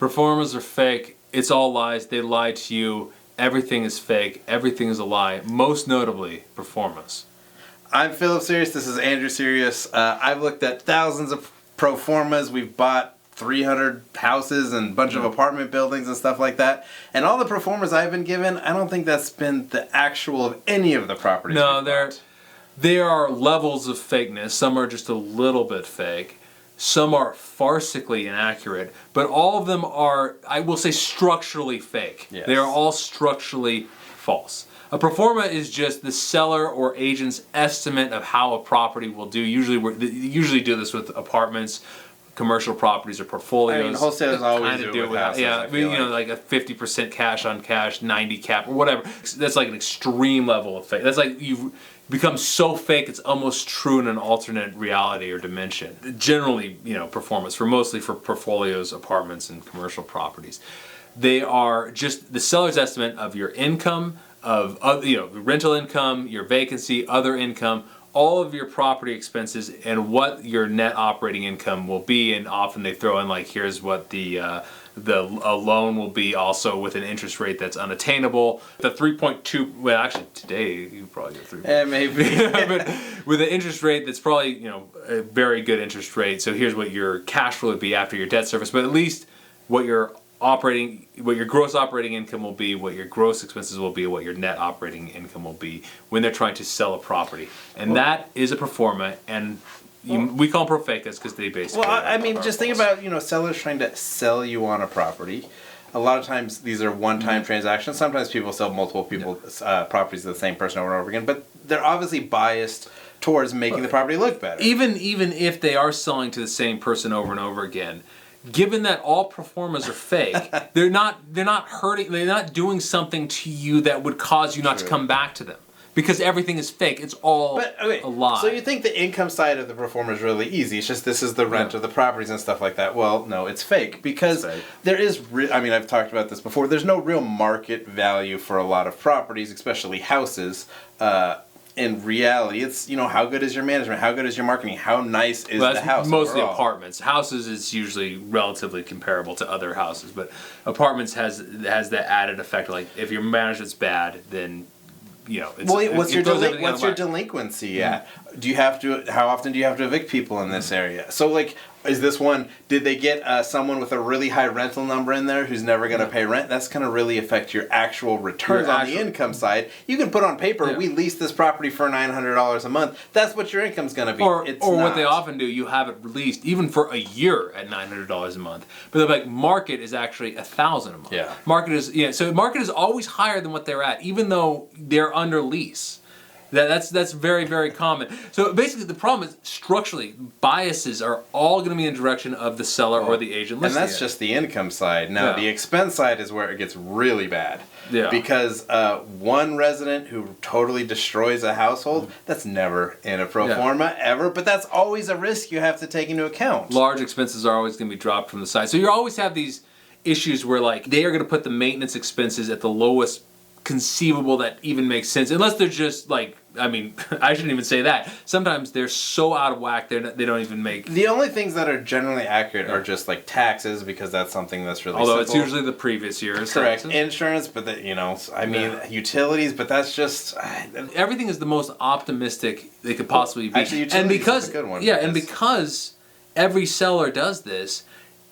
Performers are fake. It's all lies. They lie to you. Everything is fake. Everything is a lie. Most notably, performance. I'm Philip Serious. This is Andrew Serious. I've looked at thousands of pro formas. We've bought 300 houses and a bunch of apartment buildings and stuff like that. And all the pro formas I've been given, I don't think that's been the actual of any of the properties. No, there are levels of fakeness. Some are just a little bit fake. Some are farcically inaccurate, but all of them are, I will say, structurally fake. Yes. They are all structurally false. A pro forma is just the seller or agent's estimate of how a property will do. Usually do this with apartments, commercial properties, or portfolios. I mean, wholesalers always do it with houses. Yeah, like a 50% cash on cash, 90 cap, or whatever. That's like an extreme level of fake. That's like you've become so fake it's almost true in an alternate reality or dimension. Generally, performance mostly for portfolios, apartments, and commercial properties. They are just the seller's estimate of your income, of rental income, your vacancy, other income, all of your property expenses, and what your net operating income will be. And often they throw in like, here's what a loan will be, also with an interest rate that's unattainable. The 3.2, well, actually today you probably get 3. Maybe. But with an interest rate that's probably a very good interest rate. So here's what your cash flow would be after your debt service, but at least what your gross operating income will be, what your gross expenses will be, what your net operating income will be when they're trying to sell a property. And that is a pro forma, and we call them pro fakers because they basically... Well, I mean, just think about, sellers trying to sell you on a property. A lot of times these are one-time transactions. Sometimes people sell multiple properties to the same person over and over again, but they're obviously biased towards making the property look better. Even if they are selling to the same person over and over again, given that all pro formas are fake, they're not doing something to you that would cause you not to come back to them. Because everything is fake. It's all a lie. So you think the income side of the pro forma is really easy. It's just this is the rent of the properties and stuff like that. Well, no, it's fake. Because there is, I've talked about this before, there's no real market value for a lot of properties, especially houses. In reality, it's, how good is your management? How good is your marketing? How nice is the house? Mostly overall? Apartments. Houses is usually relatively comparable to other houses, but apartments has that added effect. Like if your management's bad, then what's your delinquency at? How often do you have to evict people in this area? So is this one, did they get someone with a really high rental number in there who's never going to pay rent? That's going to really affect your actual returns on the income side. You can put on paper, we leased this property for $900 a month. That's what your income's going to be. Or what they often do, you have it released even for a year at $900 a month. But they're like, market is actually $1,000 a month. Yeah. So market is always higher than what they're at, even though they're under lease. That's very, very common. So basically the problem is structurally, biases are all going to be in the direction of the seller or the agent. And that's just the income side. Now the expense side is where it gets really bad. Yeah. Because one resident who totally destroys a household, that's never in a pro forma ever, but that's always a risk you have to take into account. Large expenses are always going to be dropped from the side. So you always have these issues where they are going to put the maintenance expenses at the lowest conceivable that even makes sense, unless they're just I shouldn't even say that. Sometimes they're so out of whack they don't even make... The only things that are generally accurate are just taxes, because that's something that's really Although simple. It's usually the previous year's correct. taxes. Insurance, but utilities, but that's just... Everything is the most optimistic they could possibly be. Actually, utilities is a good one. Yeah, and because every seller does this,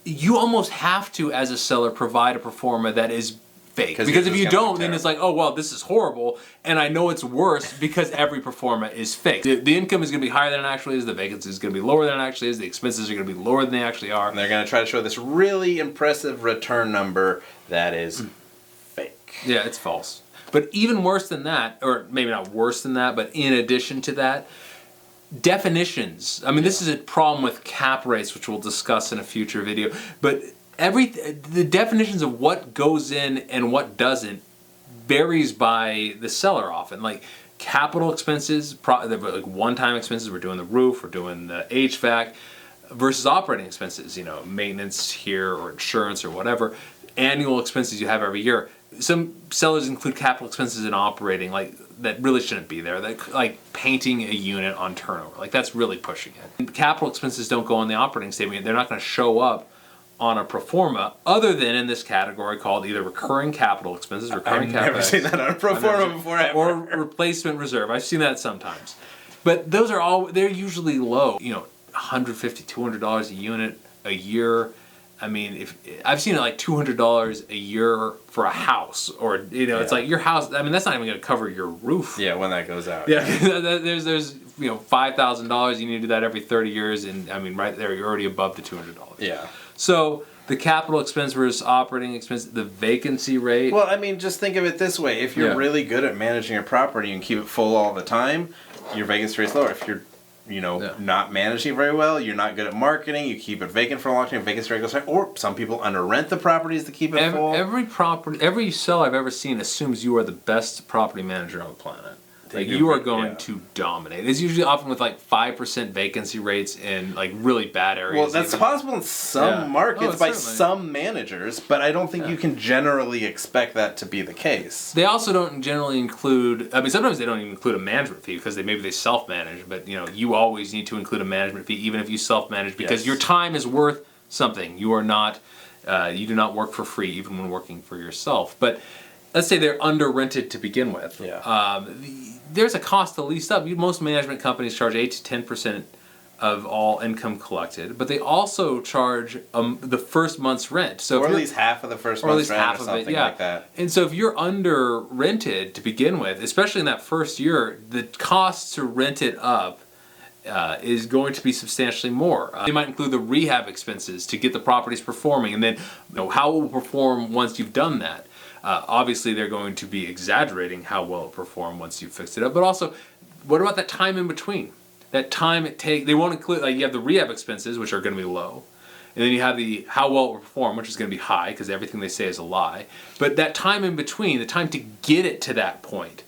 you almost have to, as a seller, provide a pro forma that is fake. Because if you don't, then it's like, oh, well, this is horrible, and I know it's worse because every pro forma is fake. The income is going to be higher than it actually is, the vacancy is going to be lower than it actually is, the expenses are going to be lower than they actually are. And they're going to try to show this really impressive return number that is fake. Yeah, it's false. But even worse than that, or maybe not worse than that, but in addition to that, definitions. This is a problem with cap rates, which we'll discuss in a future video, but the definitions of what goes in and what doesn't varies by the seller often. Capital expenses, one-time expenses, we're doing the roof, we're doing the HVAC, versus operating expenses, maintenance here or insurance or whatever, annual expenses you have every year. Some sellers include capital expenses in operating, that really shouldn't be there. Like painting a unit on turnover, that's really pushing it. Capital expenses don't go on the operating statement. They're not going to show up on a pro forma other than in this category called either recurring capital expenses, recurring I've capital. never seen that on a pro forma before ever. Or replacement reserve. I've seen that sometimes. But those are they're usually low. $150, $200 a unit a year. I mean, if I've seen it like $200 a year for a house, or it's like your house. I mean, that's not even going to cover your roof. Yeah, when that goes out. Yeah, there's $5,000. You need to do that every 30 years, and I mean, right there, you're already above the $200. Yeah. So the capital expense versus operating expense, the vacancy rate. Well, I mean, just think of it this way: if you're really good at managing your property and keep it full all the time, your vacancy rate's lower. If you're not managing very well, you're not good at marketing, you keep it vacant for a long time, vacancy rate goes high, or some people under rent the properties to keep it full. Every seller I've ever seen assumes you are the best property manager on the planet. Like you are going to dominate. It's usually often with like 5% vacancy rates in like really bad areas. Well, that's possible in some markets by some managers, but I don't think you can generally expect that to be the case. They also don't generally include. I mean, sometimes they don't even include a management fee because maybe they self-manage. But you always need to include a management fee even if you self-manage because your time is worth something. You are not. You do not work for free even when working for yourself. But let's say they're under rented to begin with. Yeah. There's a cost to lease up. Most management companies charge 8 to 10% of all income collected, but they also charge the first month's rent. So or at least half of the first month's rent or something like that. And so if you're under rented to begin with, especially in that first year, the cost to rent it up is going to be substantially more. They might include the rehab expenses to get the properties performing, and then how it will perform once you've done that. Obviously, they're going to be exaggerating how well it performed once you fixed it up. But also, what about that time in between? That time it takes. They won't include, like, you have the rehab expenses, which are going to be low. And then you have the how well it will perform, which is going to be high because everything they say is a lie. But that time in between, the time to get it to that point,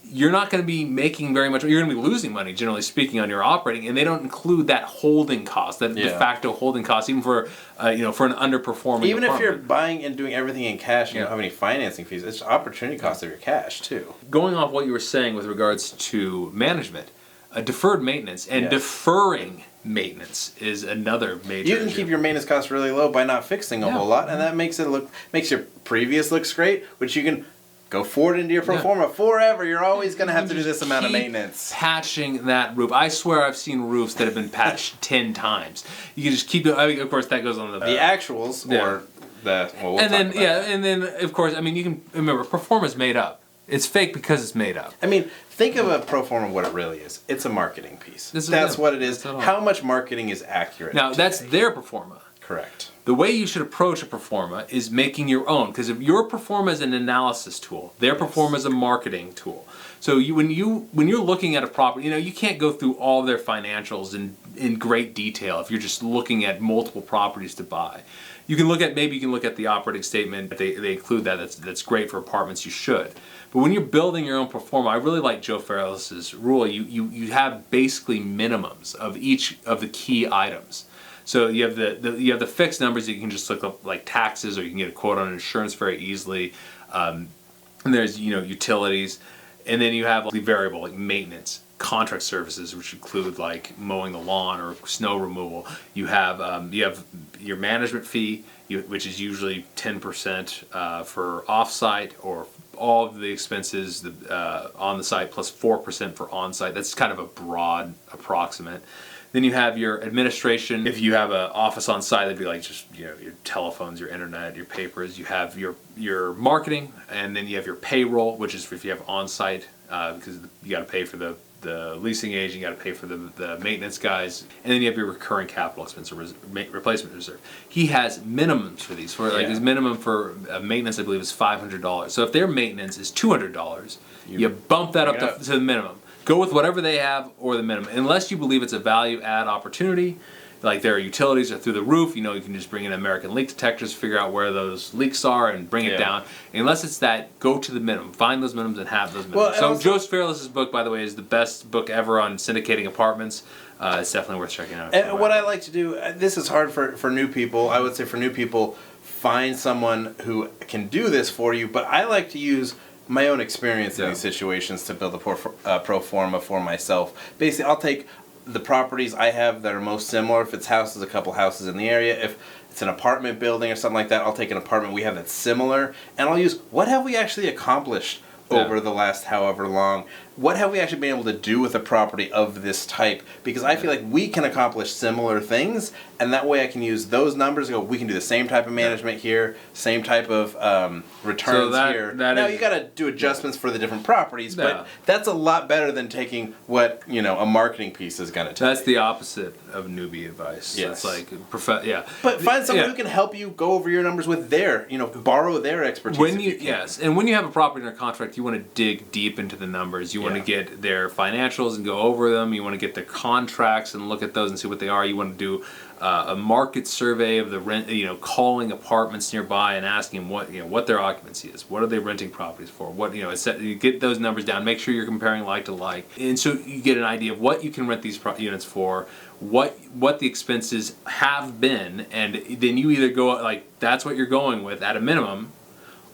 you're not going to be making very much. You're going to be losing money, generally speaking, on your operating, and they don't include that holding cost, that de facto holding cost, even for for an underperforming. Even apartment. If you're buying and doing everything in cash, and you don't have any financing fees. It's opportunity cost of your cash too. Going off what you were saying with regards to management, deferred maintenance and deferring maintenance is another major. You can keep your maintenance costs really low by not fixing a whole lot, and that makes your previous looks great, which you can go forward into your pro forma forever. You're always going to have to do this amount of maintenance. Patching that roof. I swear I've seen roofs that have been patched 10 times. You can just keep it. I mean, of course, that goes on the actuals or the. Well, and then of course, I mean, you can remember pro forma's made up. It's fake because it's made up. I mean, think of a pro forma what it really is. It's a marketing piece. That's what it is. How much marketing is accurate? Now that's their pro forma. Correct. The way you should approach a pro forma is making your own, because if your pro forma is an analysis tool, their pro forma is a marketing tool. So when you're looking at a property, you can't go through all of their financials in great detail if you're just looking at multiple properties to buy. You can look at the operating statement. They include that. That's great for apartments. You should. But when you're building your own pro forma, I really like Joe Fairless's rule. You have basically minimums of each of the key items. So you have the fixed numbers that you can just look up, like taxes, or you can get a quote on insurance very easily. And there's utilities, and then you have the variable like maintenance, contract services, which include like mowing the lawn or snow removal. You have your management fee, which is usually 10% for offsite, or all of the expenses on the site plus 4% for on-site. That's kind of a broad approximate. Then you have your administration. If you have an office on site, that'd be like just your telephones, your internet, your papers. You have your marketing, and then you have your payroll, which is if you have on site, because you got to pay for the leasing agent, you got to pay for the maintenance guys, and then you have your recurring capital expense or replacement reserve. He has minimums for these. His minimum for maintenance, I believe, is $500. So if their maintenance is $200, you bump that up to the minimum. Go with whatever they have or the minimum, unless you believe it's a value add opportunity. Like their utilities are through the roof, you can just bring in American leak detectors, figure out where those leaks are, and bring it down. Unless it's that, go to the minimum, find those minimums and have those minimums. Well, so Joe Fairless's book, by the way, is the best book ever on syndicating apartments. It's definitely worth checking out. And what I like to do, this is hard for new people. I would say for new people, find someone who can do this for you. But I like to use my own experience in these situations to build a pro forma for myself. Basically, I'll take the properties I have that are most similar. If it's houses, a couple houses in the area. If it's an apartment building or something like that, I'll take an apartment we have that's similar, and I'll use what have we actually accomplished over the last however long. What have we actually been able to do with a property of this type? Because I feel like we can accomplish similar things, and that way I can use those numbers and go, we can do the same type of management here, same type of returns here. Now you got to do adjustments for the different properties, but that's a lot better than taking what a marketing piece is going to take. That's the opposite of newbie advice. Yes. That's like But find someone who can help you go over your numbers with their, borrow their expertise. And when you have a property under contract, you want to dig deep into the numbers. You want to get their financials and go over them. You want to get their contracts and look at those and see what they are. You want to do a market survey of the rent, calling apartments nearby and asking what their occupancy is. What are they renting properties for? You get those numbers down. Make sure you're comparing like to like, and so you get an idea of what you can rent these units for, what the expenses have been, and then you either go like that's what you're going with at a minimum,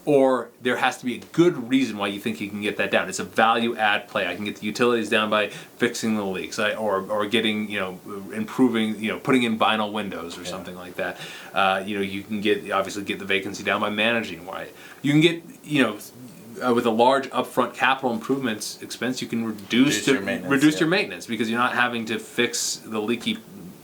or there has to be a good reason why you think you can get that down. It's a value add play. I can get the utilities down by fixing the leaks, or getting, improving, putting in vinyl windows or something like that. You can obviously get the vacancy down by managing right. You can get, with a large upfront capital improvements expense, you can reduce your maintenance because you're not having to fix the leaky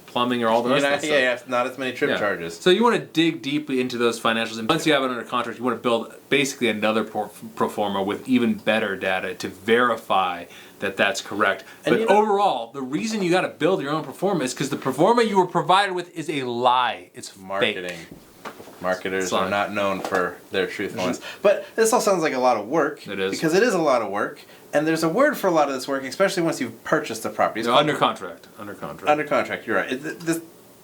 plumbing or all the rest of that stuff. Not as many trip charges. So you want to dig deeply into those financials, and once you have it under contract, you want to build basically another pro forma with even better data to verify that that's correct. But overall, the reason you got to build your own pro forma is because the pro forma you were provided with is a lie. It's marketing. Fake. Marketers are not known for their truthfulness. But this all sounds like a lot of work. It is. Because it is a lot of work. And there's a word for a lot of this work, especially once you've purchased the property. It's under contract. Under contract. Under contract, you're right. It's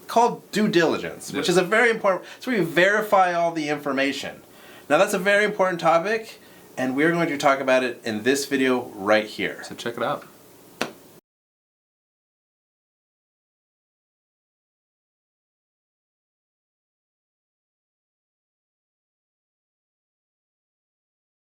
called due diligence, which is a very important... It's where you verify all the information. Now, that's a very important topic, and we're going to talk about it in this video right here. So check it out.